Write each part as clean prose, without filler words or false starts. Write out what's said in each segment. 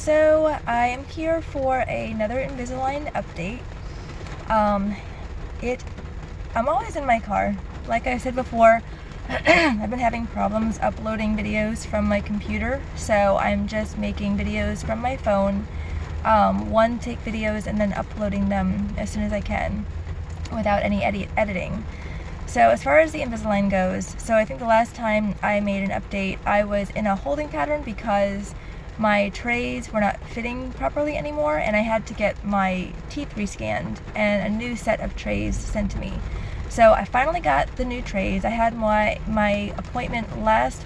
So I am here for another Invisalign update. Um, I'm always in my car. Like I said before, I've been having problems uploading videos from my computer, so I'm just making videos from my phone. One take videos and then uploading them as soon as I can without any editing. So as far as the Invisalign goes, so I think the last time I made an update, I was in a holding pattern because my trays were not fitting properly anymore, and I had to get my teeth rescanned and a new set of trays sent to me. So I finally got the new trays. I had my appointment last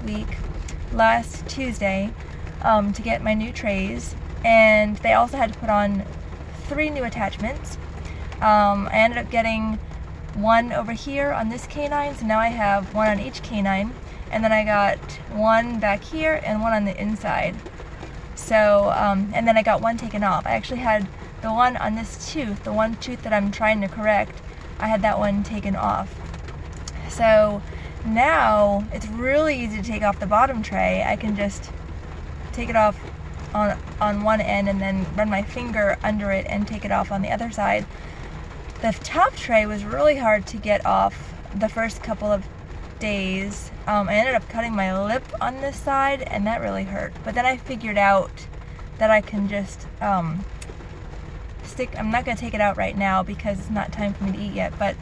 Tuesday, to get my new trays, and they also had to put on 3 new attachments. I ended up getting one over here on this canine, so now I have one on each canine, and then I got one back here and one on the inside. So, and then I got one taken off. I actually had the one on this tooth, the one tooth that I'm trying to correct, I had that one taken off. So now it's really easy to take off the bottom tray. I can just take it off on one end and then run my finger under it and take it off on the other side. The top tray was really hard to get off the first couple of days. I ended up cutting my lip on this side, and that really hurt. But then I figured out that I can just I'm not going to take it out right now because it's not time for me to eat yet, but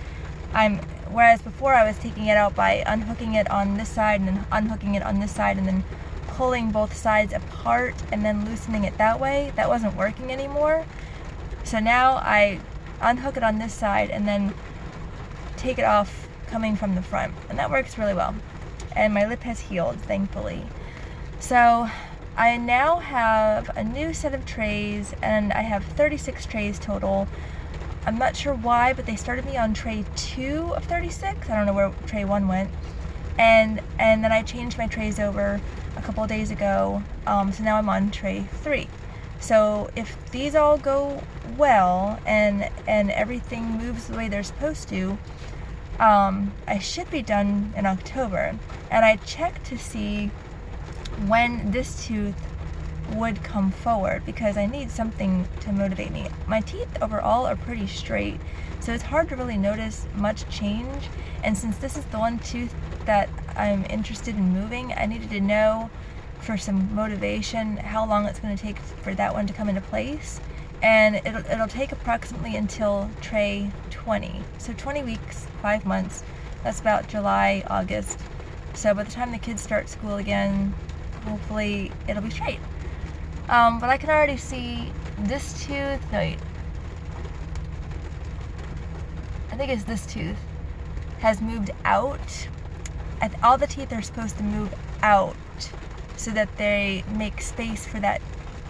whereas before I was taking it out by unhooking it on this side and then unhooking it on this side and then pulling both sides apart and then loosening it that way, that wasn't working anymore. So now I unhook it on this side and then take it off coming from the front, and that works really well. And my lip has healed, thankfully. So I now have a new set of trays, and I have 36 trays total. I'm not sure why, but they started me on tray 2 of 36. I don't know where tray 1 went. And then I changed my trays over a couple of days ago, so now I'm on tray 3. So if these all go well and everything moves the way they're supposed to, I should be done in October. And I checked to see when this tooth would come forward because I need something to motivate me. My teeth overall are pretty straight, so it's hard to really notice much change. And since this is the one tooth that I'm interested in moving, I needed to know for some motivation how long it's going to take for that one to come into place. And it'll take approximately until tray 20. So 20 weeks, 5 months. That's about July, August. So by the time the kids start school again, hopefully it'll be straight. But I can already see this tooth, no wait, I think it's this tooth, has moved out. All the teeth are supposed to move out so that they make space for that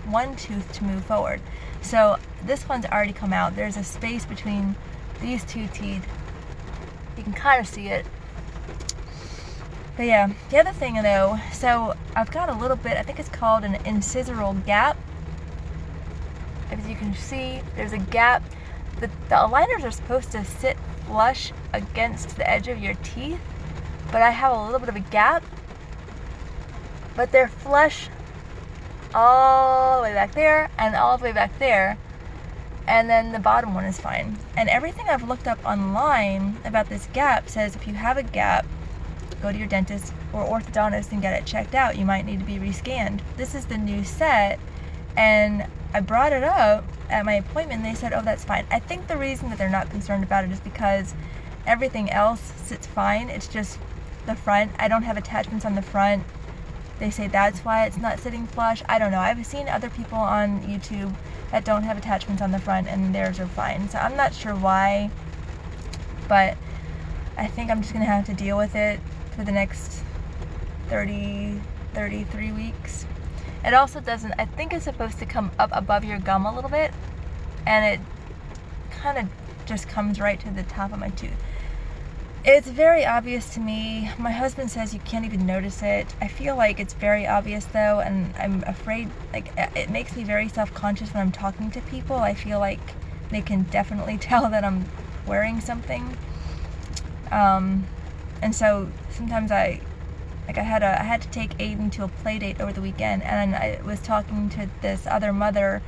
one tooth to move forward. So this one's already come out. There's a space between these 2 teeth. You can kind of see it. But yeah, the other thing though, so I've got a little bit, I think it's called an incisoral gap. As you can see, there's a gap. The aligners are supposed to sit flush against the edge of your teeth, but I have a little bit of a gap. But they're flush all the way back there and all the way back there, and then the bottom one is fine. And everything I've looked up online about this gap says if you have a gap, go to your dentist or orthodontist and get it checked out. You might need to be rescanned. This is the new set, and I brought it up at my appointment and they said, oh, that's fine. I think the reason that they're not concerned about it is because everything else sits fine. It's just the front. I don't have attachments on the front. They say that's why it's not sitting flush. I don't know. I've seen other people on YouTube that don't have attachments on the front and theirs are fine. So I'm not sure why, but I think I'm just going to have to deal with it for the next 33 weeks. It also doesn't, I think it's supposed to come up above your gum a little bit, and it kind of just comes right to the top of my tooth. It's very obvious to me. My husband says you can't even notice it. I feel like it's very obvious though, and I'm afraid, like, it makes me very self-conscious when I'm talking to people. I feel like they can definitely tell that I'm wearing something. And so sometimes I Like I had to take Aiden to a play date over the weekend, and I was talking to this other mother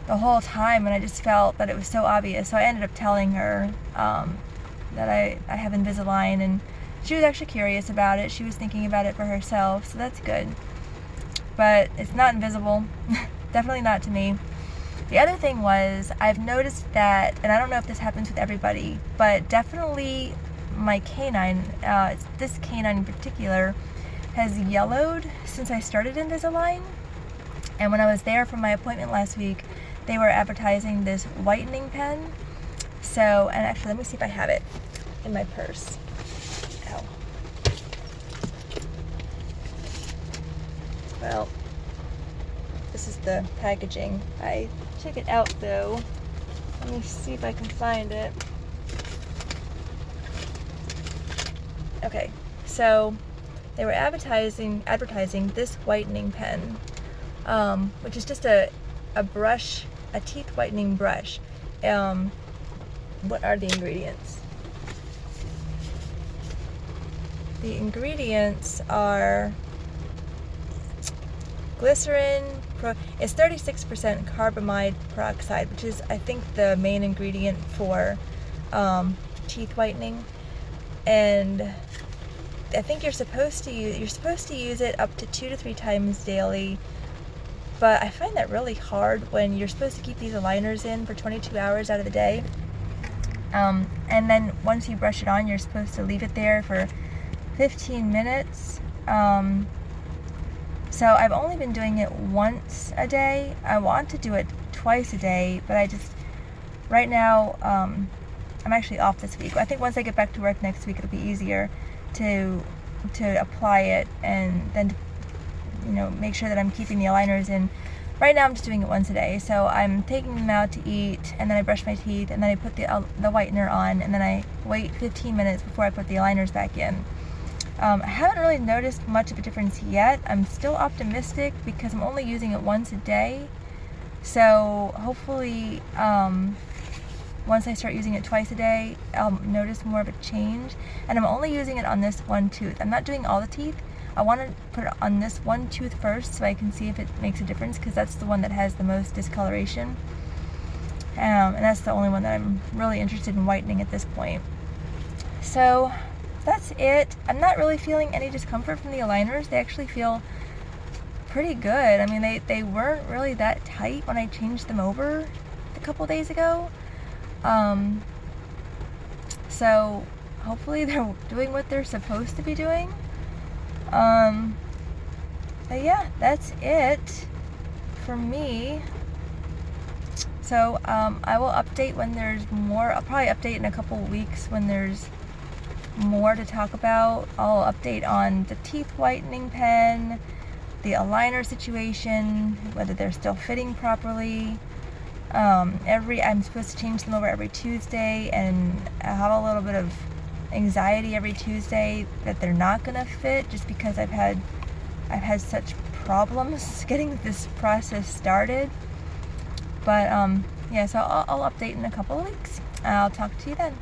the whole time, and I just felt that it was so obvious. So I ended up telling her that I have Invisalign, and she was actually curious about it. She was thinking about it for herself, so that's good. But it's not invisible. Definitely not to me. The other thing was, I've noticed that, and I don't know if this happens with everybody, but definitely my canine, this canine in particular, has yellowed since I started Invisalign. And when I was there for my appointment last week, they were advertising this whitening pen. So, and actually, let me see if I have it in my purse. Ow. Well, this is the packaging. I took it out though. Let me see if I can find it. Okay, so they were advertising this whitening pen, which is just a brush, a teeth whitening brush. What are the ingredients? The ingredients are glycerin, it's 36% carbamide peroxide, which is, I think, the main ingredient for teeth whitening. And I think you're supposed to use it up to 2 to 3 times daily. But I find that really hard when you're supposed to keep these aligners in for 22 hours out of the day. And then once you brush it on, you're supposed to leave it there for 15 minutes. So I've only been doing it once a day. I want to do it twice a day, but right now, I'm actually off this week. I think once I get back to work next week, it'll be easier to apply it and then, make sure that I'm keeping the aligners in. Right now I'm just doing it once a day. So I'm taking them out to eat, and then I brush my teeth, and then I put the whitener on, and then I wait 15 minutes before I put the aligners back in. I haven't really noticed much of a difference yet. I'm still optimistic because I'm only using it once a day. So hopefully, once I start using it twice a day, I'll notice more of a change. And I'm only using it on this one tooth. I'm not doing all the teeth. I want to put it on this one tooth first so I can see if it makes a difference, because that's the one that has the most discoloration. And that's the only one that I'm really interested in whitening at this point. So that's it. I'm not really feeling any discomfort from the aligners. They actually feel pretty good. I mean, they weren't really that tight when I changed them over a couple days ago. So hopefully they're doing what they're supposed to be doing. But yeah, that's it for me. So I will update when there's more. I'll probably update in a couple weeks when there's more to talk about. I'll update on the teeth whitening pen, the aligner situation, whether they're still fitting properly. I'm supposed to change them over every Tuesday, and I have a little bit of anxiety every Tuesday that they're not gonna fit, just because I've had such problems getting this process started. But yeah, so I'll update in a couple of weeks. I'll talk to you then.